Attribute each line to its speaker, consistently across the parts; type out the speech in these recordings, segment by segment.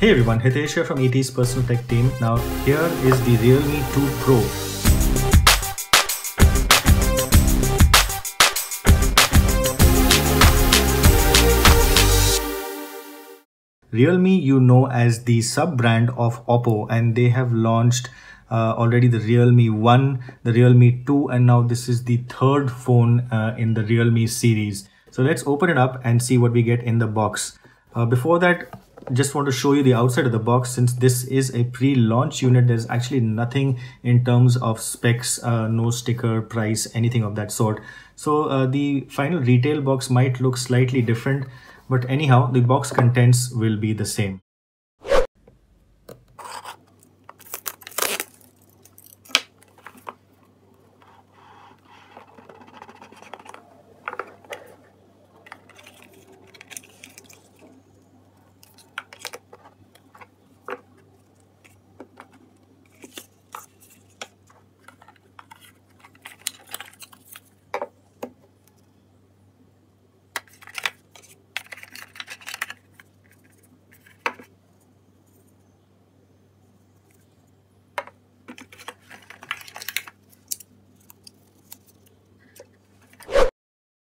Speaker 1: Hey everyone, Hitesh here from ET's personal tech team. Now here is the Realme 2 Pro. Realme, you know, as the sub-brand of Oppo, and they have launched already the Realme 1, the Realme 2, and now this is the third phone in the Realme series. So let's open it up and see what we get in the box. Before that, just want to show you the outside of the box. Since this is a pre-launch unit, there's actually nothing in terms of specs, no sticker, price, anything of that sort. So the final retail box might look slightly different, but anyhow, the box contents will be the same.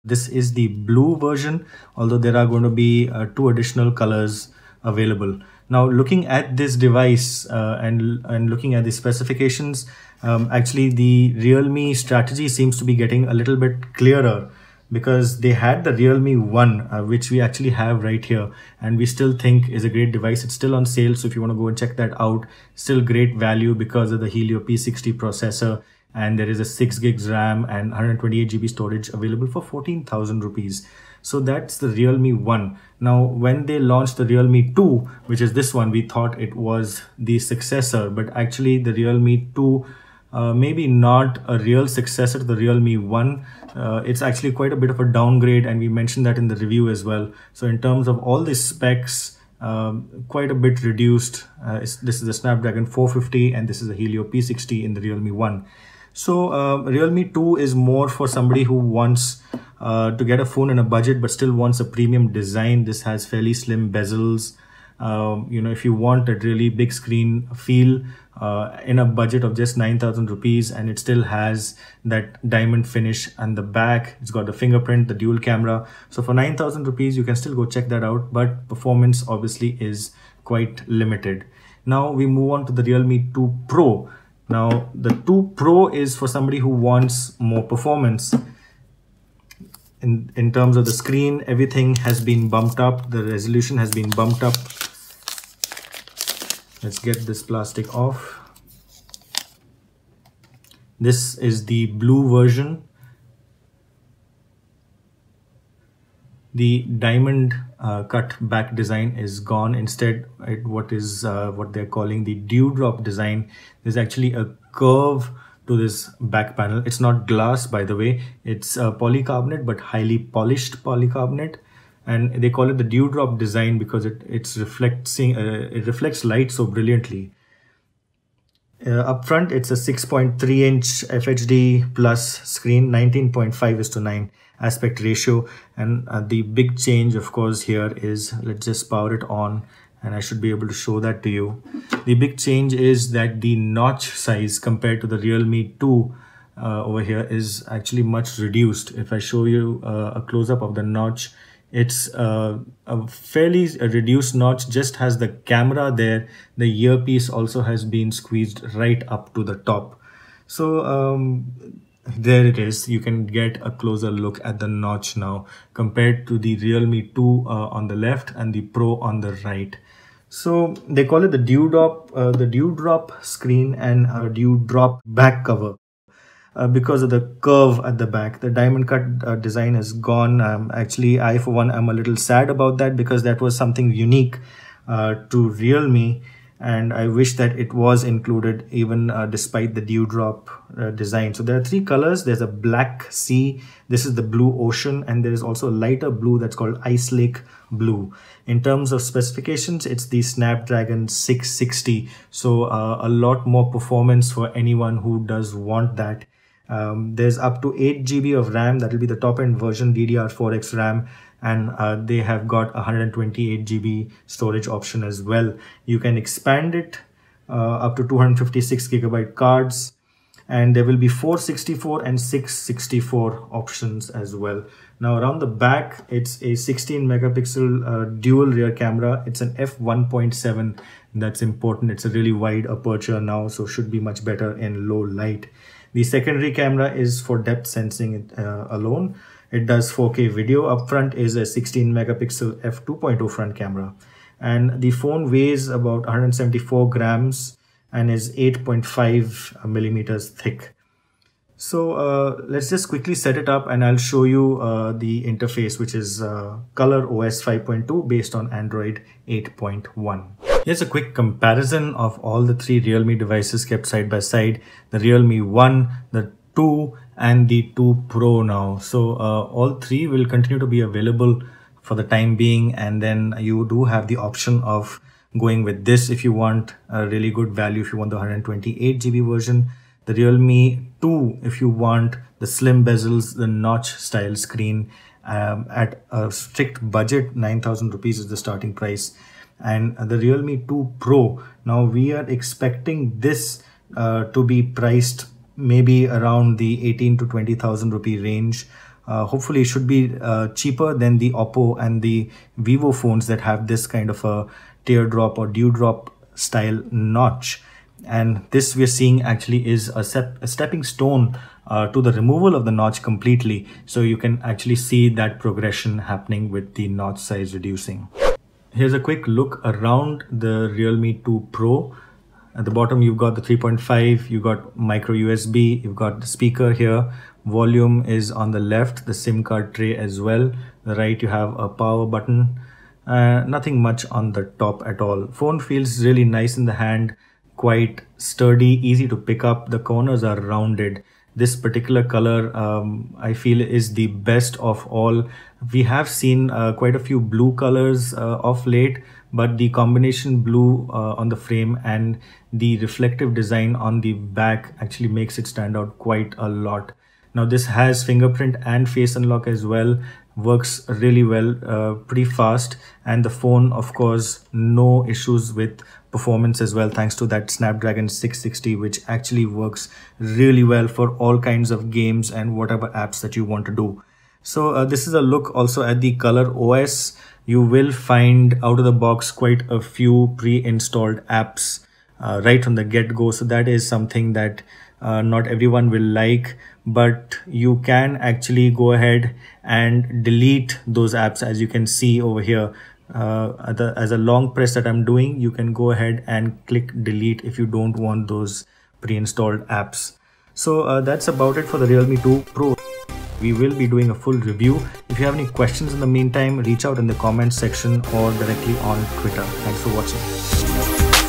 Speaker 1: This is the blue version, although there are going to be 2 additional colors available. Now, looking at this device and looking at the specifications, actually the Realme strategy seems to be getting a little bit clearer, because they had the Realme 1, which we actually have right here, and we still think is a great device. It's still on sale, so if you want to go and check that out, still great value because of the Helio P60 processor. And there is a 6 gigs RAM and 128 GB storage available for 14,000 rupees. So that's the Realme 1. Now, when they launched the Realme 2, which is this one, we thought it was the successor, but actually the Realme 2, maybe not a real successor to the Realme 1. It's actually quite a bit of a downgrade, and we mentioned that in the review as well. So in terms of all the specs, quite a bit reduced. This is the Snapdragon 450 and this is a Helio P60 in the Realme 1. So Realme 2 is more for somebody who wants to get a phone in a budget but still wants a premium design. This has fairly slim bezels. You know, if you want a really big screen feel in a budget of just 9,000 rupees, and it still has that diamond finish on the back. It's got the fingerprint, the dual camera. So for 9,000 rupees, you can still go check that out, but performance obviously is quite limited. Now we move on to the Realme 2 Pro. Now, the 2 Pro is for somebody who wants more performance. In terms of the screen, everything has been bumped up. The resolution has been bumped up. Let's get this plastic off. This is the blue version. The diamond cut back design is gone. Instead, what they're calling the dewdrop design. There's actually a curve to this back panel. It's not glass, by the way. It's polycarbonate, but highly polished polycarbonate. And they call it the dewdrop design because it reflects light so brilliantly. Up front, it's a 6.3-inch FHD plus screen, 19.5:9 aspect ratio, and the big change, of course, here is, let's just power it on, and I should be able to show that to you. The big change is that the notch size compared to the Realme 2 over here is actually much reduced. If I show you a close-up of the notch, it's a fairly reduced notch, just has the camera there. The earpiece also has been squeezed right up to the top. So there it is. You can get a closer look at the notch now compared to the Realme 2 on the left and the Pro on the right. So they call it the dewdrop screen and a dewdrop back cover. Because of the curve at the back, the diamond cut design is gone. Actually, I for one am a little sad about that, because that was something unique to Realme, and I wish that it was included even despite the dewdrop design. So there are 3 colors. There's a black sea, this is the blue ocean, and there is also a lighter blue that's called ice lake blue. In terms of specifications, it's the Snapdragon 660, so a lot more performance for anyone who does want that. There's up to 8 GB of RAM. That will be the top end version, DDR4X RAM. and they have got 128 GB storage option as well. You can expand it up to 256 gigabyte cards, and there will be 464 and 664 options as well. Now around the back, it's a 16 megapixel dual rear camera. It's an f1.7. That's important. It's a really wide aperture now, so should be much better in low light. The secondary camera is for depth sensing alone. It does 4K video. Up front is a 16 megapixel f2.0 front camera. And the phone weighs about 174 grams and is 8.5 millimeters thick. So let's just quickly set it up and I'll show you the interface, which is Color OS 5.2 based on Android 8.1. Here's a quick comparison of all the three Realme devices kept side by side. The Realme 1, the 2 and the 2 Pro now. So all three will continue to be available for the time being, and then you do have the option of going with this if you want a really good value, if you want the 128 GB version. The Realme 2 if you want the slim bezels, the notch style screen at a strict budget. 9,000 rupees is the starting price. And the Realme 2 Pro, now we are expecting this to be priced maybe around the 18 to 20,000 rupee range. Hopefully it should be cheaper than the Oppo and the Vivo phones that have this kind of a teardrop or dewdrop style notch. And this we're seeing actually is a stepping stone to the removal of the notch completely. So you can actually see that progression happening with the notch size reducing. Here's a quick look around the Realme 2 Pro. At the bottom, you've got the 3.5, you've got micro USB, you've got the speaker here. Volume is on the left, the SIM card tray as well. The right, you have a power button. Nothing much on the top at all. Phone feels really nice in the hand, quite sturdy, easy to pick up. The corners are rounded. This particular color I feel is the best of all. We have seen quite a few blue colors of late, but the combination blue on the frame and the reflective design on the back actually makes it stand out quite a lot. Now this has fingerprint and face unlock as well. Works really well, pretty fast, and the phone, of course, no issues with performance as well, thanks to that Snapdragon 660, which actually works really well for all kinds of games and whatever apps that you want to do. So this is a look also at the Color OS. You will find out of the box quite a few pre-installed apps right from the get-go. So that is something that not everyone will like, but you can actually go ahead and delete those apps. As you can see over here, as a long press that I'm doing, you can go ahead and click delete if you don't want those pre-installed apps. So that's about it for the Realme 2 Pro. We will be doing a full review. If you have any questions in the meantime, reach out in the comments section or directly on Twitter. Thanks for watching.